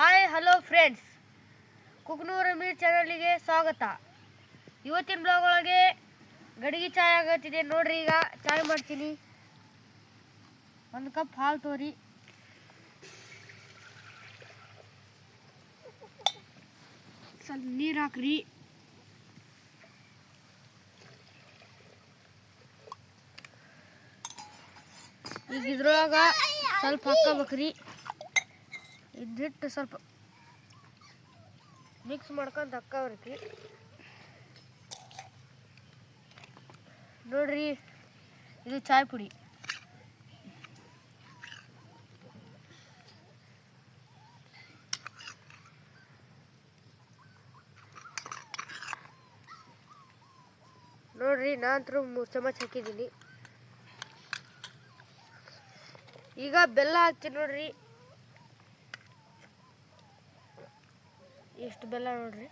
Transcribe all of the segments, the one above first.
Hi hello friends, Kuknoor Ameer ಚಾನಲ್ಗೆ ಸ್ವಾಗತ. ಇವತ್ತಿನ ಬ್ಲಾಗ್ ಒಳಗೆ ಗಡಿಗೆ ಚಾಯ್ ಆಗತ್ತಿದೆ ನೋಡ್ರಿ. ಈಗ ಚಾಯ್ ಮಾಡ್ತೀನಿ. ಒಂದು ಕಪ್ ಹಾಲು ತೋರಿ, ಸ್ವಲ್ಪ ನೀರು ಹಾಕ್ರಿ. ಈಗ ಇದ್ರೊಳಗ ಸ್ವಲ್ಪ ಹಾಕೋಬೇಕ್ರಿ. ಇದಿಟ್ಟು ಸ್ವಲ್ಪ ಮಿಕ್ಸ್ ಮಾಡ್ಕೊಂಡು ಹಾಕವ್ರಿ. ನೋಡ್ರಿ, ಇದು ಚಾಯ್ ಪುಡಿ. ನೋಡ್ರಿ, ನಾನಂತರೂ 3 ಚಮಚ ಹಾಕಿದ್ದೀನಿ. ಈಗ ಬೆಲ್ಲ ಹಾಕ್ತೀನಿ ನೋಡ್ರಿ. ಎಷ್ಟು ಬೆಲ್ಲ ನೋಡ್ರಿ.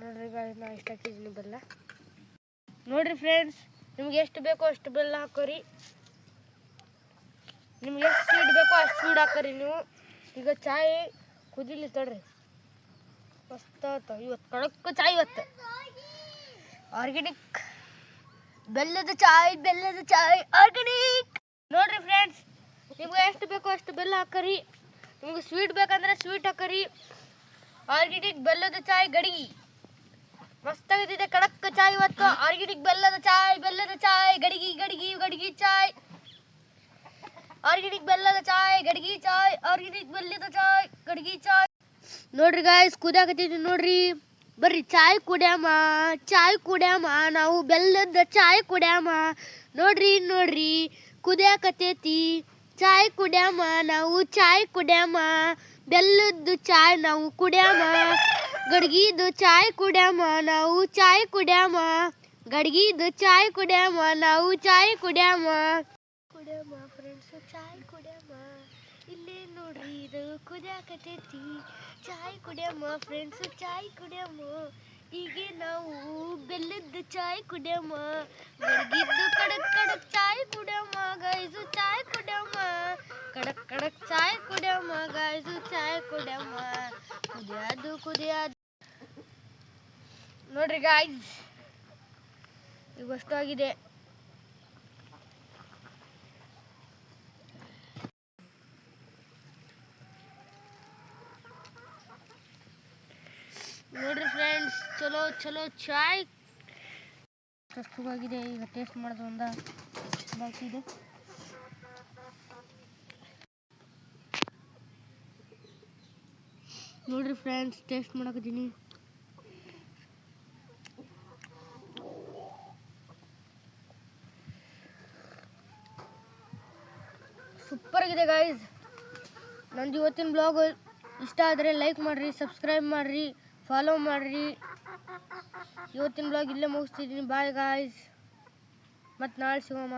ನೋಡ್ರಿ ಗಾಯ್ಸ್, ನಾ ಇಷ್ಟು ಹಾಕಿದ್ದೀನಿ ಬೆಲ್ಲ. ನೋಡ್ರಿ ಫ್ರೆಂಡ್ಸ್, ನಿಮ್ಗೆ ಎಷ್ಟು ಬೇಕೋ ಅಷ್ಟು ಬೆಲ್ಲ ಹಾಕೋರಿ. ನಿಮ್ಗೆ ಎಷ್ಟು ಸ್ವೀಟ್ ಬೇಕೋ ಅಷ್ಟು ಸ್ವೀಟ್ ಹಾಕೋರಿ ನೀವು. ಈಗ ಚಾಯ್ ಕುದಿಲಿ ತಡ್ರಿ. ಮಸ್ತ್ ಆಯ್ತು ಇವತ್ತು ಕಡಕ್ ಚಾಯ್. ಇವತ್ತು ಆರ್ಗ್ಯಾನಿಕ್ ಬೆಲ್ಲದ ಚಾಯ್ ಆರ್ಗ್ಯಾನಿಕ್. ನೋಡ್ರಿ ಫ್ರೆಂಡ್ಸ್, ನಿಮ್ಗೆ ಎಷ್ಟು ಬೇಕೋ ಅಷ್ಟು ಬೆಲ್ಲ ಹಾಕೋರಿ. ನಿಮ್ಗೆ ಸ್ವೀಟ್ ಬೇಕಂದ್ರೆ ಸ್ವೀಟ್ ಹಾಕೋರಿ. ಆರ್ಗ್ಯಾನಿಕ್ ಬೆಲ್ಲದ ಚಾಯ್ ಗಡಿಗೆ ಮಸ್ತ್ ಆಗಿದೆ. ಕಡಕ್ ಚಾಯ್ ಇವತ್ತು. ಆರ್ಗ್ಯಾನಿಕ್ ಬೆಲ್ಲದ ಚಾಯ್ ಗಡಿಗೆ ಚಾಯ್. ಆರ್ಗ್ಯಾನಿಕ್ ಬೆಲ್ಲದ ಚಾಯ್ ಗಡಿಗೆ ಚಾಯ್. ಆರ್ಗ್ಯಾನಿಕ್ ಬೆಲ್ಲದ ಚಾಯ್ ಗಡಿಗೆ ಚಾಯ್. ನೋಡ್ರಿ ಗಾಯ್ಸ್, ಕುದಿಯಾಕತ್ತಿದ್ವಿ ನೋಡ್ರಿ. ಬರ್ರಿ ಚಾಯ್ ಕುಡ್ಯಾಮ ನಾವು ಬೆಲ್ಲದ ಚಾಯ್ ಕುಡ್ಯಾಮ. ನೋಡ್ರಿ ಕುದಿಯಾಕತ್ತೈತಿ. ಚಾಯ್ ಕುಡ್ಯಾಮ ನಾವು ಬೆಲ್ಲದ ಚಾಯ್ ನಾವು ಕುಡ್ಯಾಮ. ಗಡಿಗಿದು ಚಾಯ್ ಕುಡ್ಯಾಮ ನಾವು ಗಡಿಗಿದು ಚಾಯ್ ಕುಡ್ಯಾಮ ನಾವು ಫ್ರೆಂಡ್ಸ್, ಚಾಯ್ ಕುಡ್ಯಾಮ. ಇಲ್ಲೇ ನೋಡ್ರಿ, ಇದು ಕುದಿಯಾಕತ್ತೈತಿ. ಚಾಯ್ ಕುಡ್ಯಾಮ ಫ್ರೆಂಡ್ಸ್, ಚಾಯ್ ಕುಡ್ಯಾಮ. ಹೀಗೆ ನಾವು ಬೆಲ್ಲದ ಚಾಯ್ ಕುಡ್ಯಾಮ. ಗಡಿಗಿದ್ದು ಕಡಕ್ ಚಾಯ್ ಕುಡ್ಯಾಮ ಗೈಸು. ಚಾಯ್ ಕುಡ್ಯಾಮ ಕಡಕ್ ಚಾಯ್ ಕುಡ್ಯಾಮ ಗೈಸು. ಚಾಯ್ ಕುಡ್ಯಾಮ ಕುದಿಯಾದು. ನೋಡ್ರಿ ಗಾಯ್ಸ್, ಈಗ ಅಷ್ಟು ಆಗಿದೆ. ನೋಡ್ರಿ ಫ್ರೆಂಡ್ಸ್, ಚಲೋ ಚಾಯ್ ಆಗಿದೆ. ಈಗ ಟೇಸ್ಟ್ ಮಾಡೋದು ಬಾಕಿ ಇದೆ. ನೋಡ್ರಿ ಫ್ರೆಂಡ್ಸ್, ಟೇಸ್ಟ್ ಮಾಡಕತ್ತೀನಿ. ಸೂಪರ್ ಆಗಿದೆ ಗಾಯ್ಸ್. ನಂದು ಇವತ್ತಿನ ಬ್ಲಾಗ್ ಇಷ್ಟ ಆದರೆ ಲೈಕ್ ಮಾಡಿರಿ, ಸಬ್ಸ್ಕ್ರೈಬ್ ಮಾಡಿರಿ, ಫಾಲೋ ಮಾಡಿರಿ. ಇವತ್ತಿನ ಬ್ಲಾಗ್ ಇಲ್ಲೇ ಮುಗಿಸ್ತಿದ್ದೀನಿ. ಬಾಯ್ ಗಾಯ್ಸ್, ಮತ್ತು ನಾಳೆ ಸಿಗೋಣ.